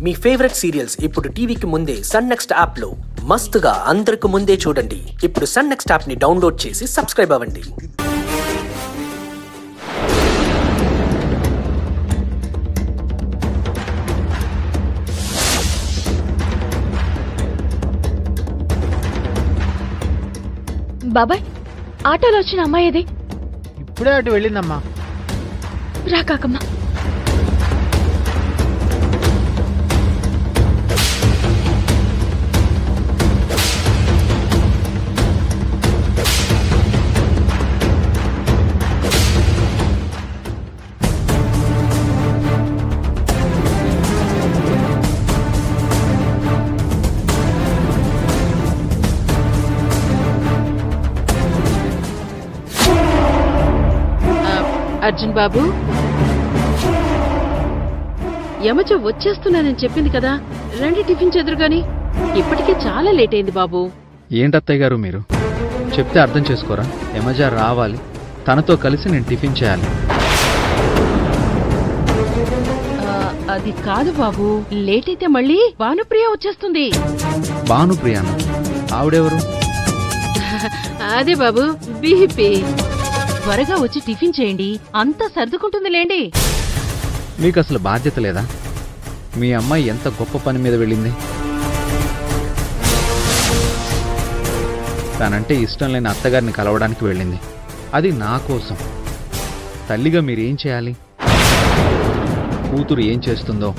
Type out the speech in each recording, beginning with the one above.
మీ favourite serials ఇప్పుడు టీవీకి ముందే సన్ నెక్స్ట్ యాప్ లో మస్తుగా అందరికి ముందే చూడండి. ఇప్పుడు సన్ నెక్స్ట్ యాప్ ని డౌన్లోడ్ చేసి సబ్స్క్రైబ్ అవ్వండి. బాబాయ్, ఆటోలో వచ్చిన అమ్మాయి ఏది? ఇప్పుడే అటు వెళ్ళిందమ్మా. రా కాకమ్మా. అర్జున్ బాబు, యమజ వచ్చేస్తున్నానని చెప్పింది కదా, రండి టిఫిన్ చెదురు గాని. ఇప్పటికే చాలా లేట్ అయింది బాబు. ఏంటత్తయ్య గారు మీరు చెప్తే అర్థం చేసుకోరా? యమజ రావాలి, తనతో కలిసి నేను టిఫిన్ చేయాలి. అది కాదు బాబు, లేట్ అయితే మళ్ళీ భానుప్రియ వచ్చేస్తుంది. భానుప్రియానా? ఆవిడెవరు? అదే బాబు, బీపీ. త్వరగా వచ్చి టిఫిన్ చేయండి, అంతా సర్దుకుంటుంది లేండి. మీకు అసలు బాధ్యత లేదా? మీ అమ్మాయి ఎంత గొప్ప పని మీద వెళ్ళింది. తనంటే ఇష్టం లేని అత్తగారిని కలవడానికి వెళ్ళింది, అది నా కోసం. తల్లిగా మీరేం చేయాలి? కూతురు ఏం చేస్తుందో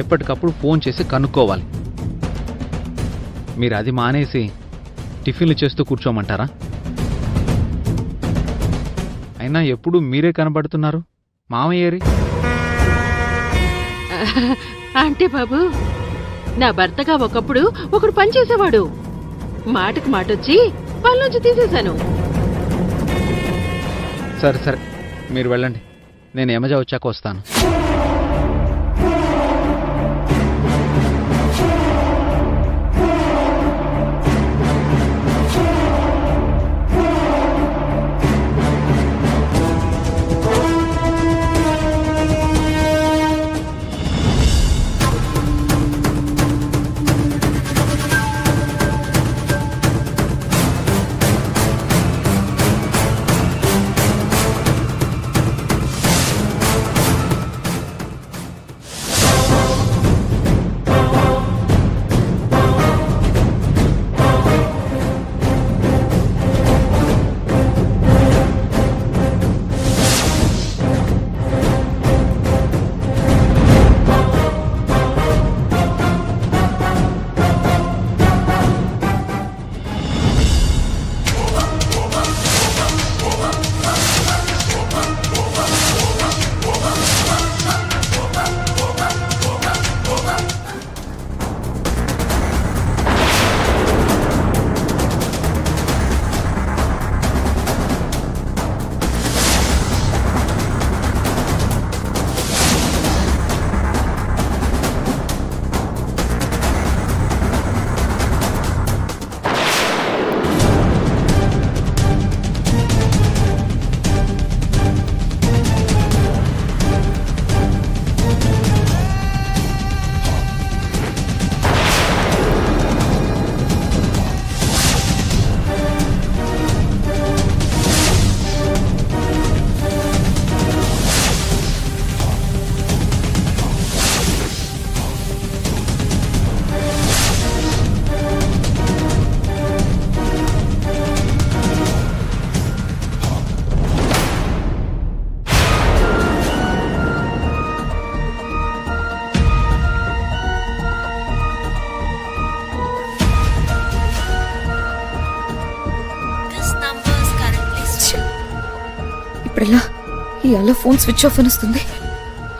ఎప్పటికప్పుడు ఫోన్ చేసి కనుక్కోవాలి. మీరు అది మానేసి టిఫిన్లు చేస్తూ కూర్చోమంటారా? అయినా ఎప్పుడు మీరే కనబడుతున్నారు. మామయ్యేరి? అంటే బాబు, నా భర్తగా ఒకప్పుడు ఒకడు పనిచేసేవాడు. మాటకు మాటొచ్చి పనిలోంచి తీసేశాను. సరే సరే, మీరు వెళ్ళండి, నేను యమజ వచ్చాక వస్తాను. ఇప్పుడెలా? ఇలా ఫోన్ స్విచ్ ఆఫ్ అనిస్తుంది.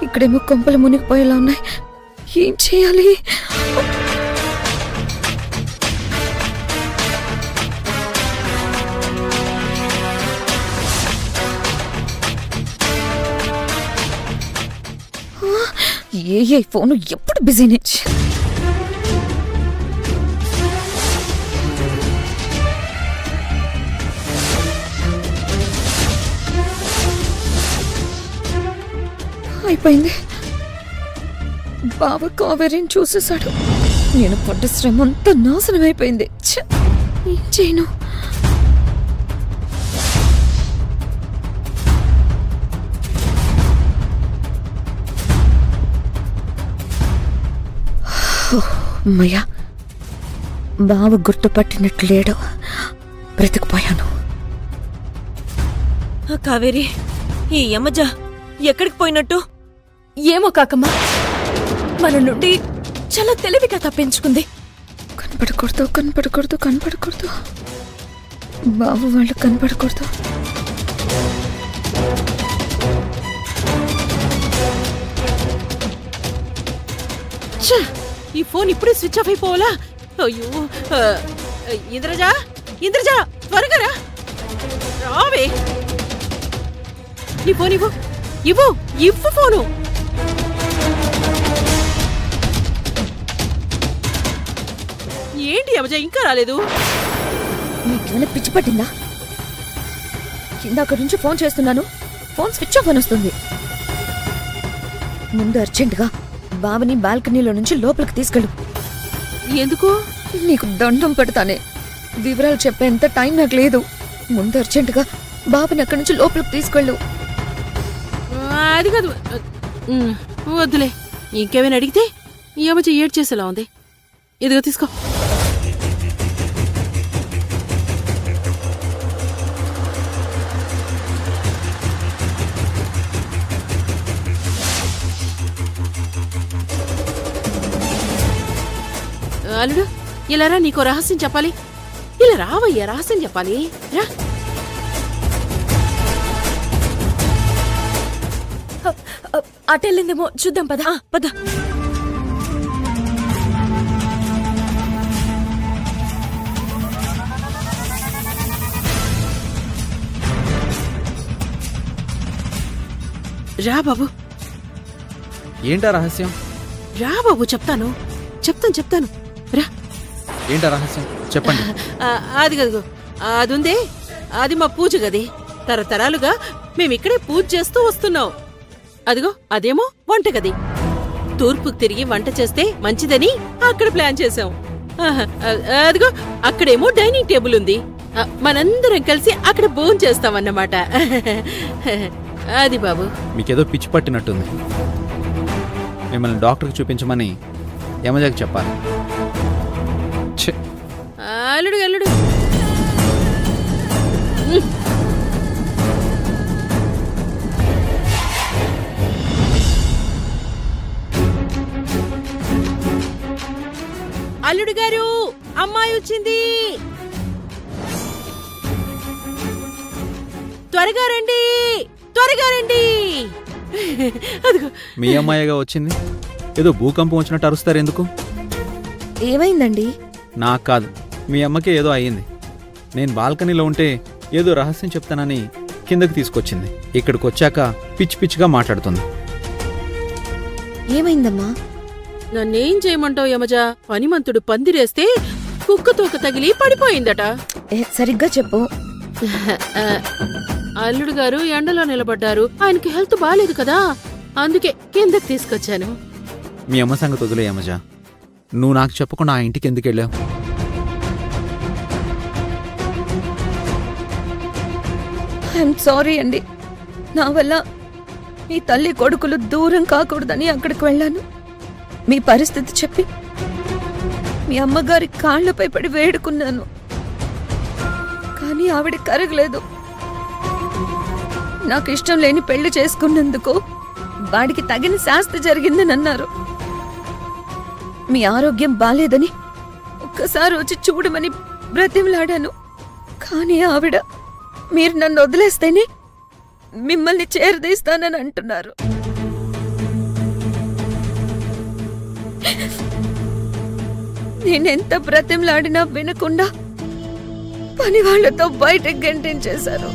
ఇక్కడేమో కొంపలు మునిగిపోయేలా ఉన్నాయి. ఏం చేయాలి? ఏ ఫోన్ ఎప్పుడు బిజీనే. అయిపోయింది. బావ కావేరిని చూసేశాడు. నేను పడ్డ శ్రమ అంతా నాశనమైపోయింది. ఏం చేయను? అమ్మయ్యా, బావ గుర్తుపట్టినట్లు లేడు. బ్రతికిపోయాను. కావేరి, ఈ యమజ ఎక్కడికి పోయినట్టు? ఏమో కాకమ్మా, మన నుండి చాలా తెలివిగా తప్పించుకుంది. కనపడకూడదు. బాబు వాళ్ళు కనపడకూడదు. ఈ ఫోన్ ఇప్పుడే స్విచ్ ఆఫ్ అయిపోవాలా? అయ్యో, ఇంద్రజా త్వరగా రావే. నీ ఫోన్ ఇవ్వు ఫోను. ఏంటి యమజ ఇంకా రాలేదు? నీకేమైనా పిచ్చి పట్టిందా? ఇందాక నుంచి ఫోన్ చేస్తున్నాను, ఫోన్ స్విచ్ ఆఫ్ అని వస్తుంది. ముందు అర్జెంటుగా బావని బాల్కనీలో నుంచి లోపలికి తీసుకెళ్ళు. ఎందుకు? నీకు దండం పెడతానే, వివరాలు చెప్పేంత టైం నాకు లేదు. ముందు అర్జెంటుగా బావని అక్కడి నుంచి లోపలికి తీసుకెళ్ళు. అది కాదు, వద్దులే. ఇంకేమైనా అడిగితే యమజ ఏడ్చేసేలా ఉంది. ఇదిగో తీసుకో. అల్లుడు, ఇలా రా, నీకో రహస్యం చెప్పాలి. ఇలా రావయ్యా, రహస్యం చెప్పాలి. రా. అటెళ్ళిందేమో చూద్దాం, పద పద. రా బాబు. ఏంటా రహస్యం? రా బాబు, చెప్తాను. రా. ఏంటా రహస్యం చెప్పండి. అది కదుగో, అదుందే, అది మా పూజ గది. తరతరాలుగా మేమిక్కడే పూజ చేస్తూ వస్తున్నాం. అదిగో అదేమో వంటగది. తూర్పుకు తిరిగి వంట చేస్తే మంచిదని అక్కడ ప్లాన్ చేశాం. అదిగో అక్కడేమో డైనింగ్ టేబుల్ ఉంది. మనందరం కలిసి అక్కడ భోజనం చేస్తామన్నమాట. అది బాబు. మీకేదో పిచ్చి పట్టినట్టుంది. మిమ్మల్ని డాక్టర్కి చూపించమని యమజకి చెప్పాలి. అల్లుడు అల్లుడు గారు, అమ్మాయి వచ్చింది, త్వరగా రండి. అదిగో మీ అమ్మాయిగా వచ్చింది. ఏదో భూకంపం వచ్చినట్టు అరుస్తారు ఎందుకు? ఏమైందండి? నాకు కాదు, మీ అమ్మకే ఏదో అయ్యింది. నేను బాల్కనీలో ఉంటే ఏదో రహస్యం చెప్తానని కిందకి తీసుకొచ్చింది. ఇక్కడికి వచ్చాక పిచ్చిగా మాట్లాడుతుంది. ఏమైందమ్మా? నన్నేం చేయమంటావు యమజ? పనిమంతుడు పందిరేస్తే కుక్కతోక తగిలి పడిపోయిందట. సరిగ్గా చెప్పు. అల్లుడు గారు ఎండలో నిలబడ్డారు. ఆయనకి హెల్త్ బాలేదు కదా, అందుకే కిందకి తీసుకొచ్చాను. మీ అమ్మ సంగతి వదిలే యమజ. నువ్వు నాకు చెప్పకుండా ఆ ఇంటికి ఎందుకు వెళ్ళావు? ఐఎమ్ సారీ అండి. నా వల్ల మీ తల్లి కొడుకులు దూరం కాకూడదని అక్కడికి వెళ్ళాను. మీ పరిస్థితి చెప్పి మీ అమ్మగారి కాళ్లపై పడి వేడుకున్నాను. కానీ ఆవిడ కరగలేదు. నాకు ఇష్టం లేని పెళ్లి చేసుకున్నందుకు వాడికి తగిన శాస్తి జరిగిందని అన్నారు. మీ ఆరోగ్యం బాలేదని ఒక్కసారి వచ్చి చూడమని బ్రతిమలాడాను. కానీ ఆవిడ మీరు నన్ను వదిలేస్తేనే మిమ్మల్ని చేరదీస్తానని అంటున్నారు. నేనెంత బ్రతిమలాడినా వినకుండా పని వాళ్లతో బయటకు గంటించేశారు.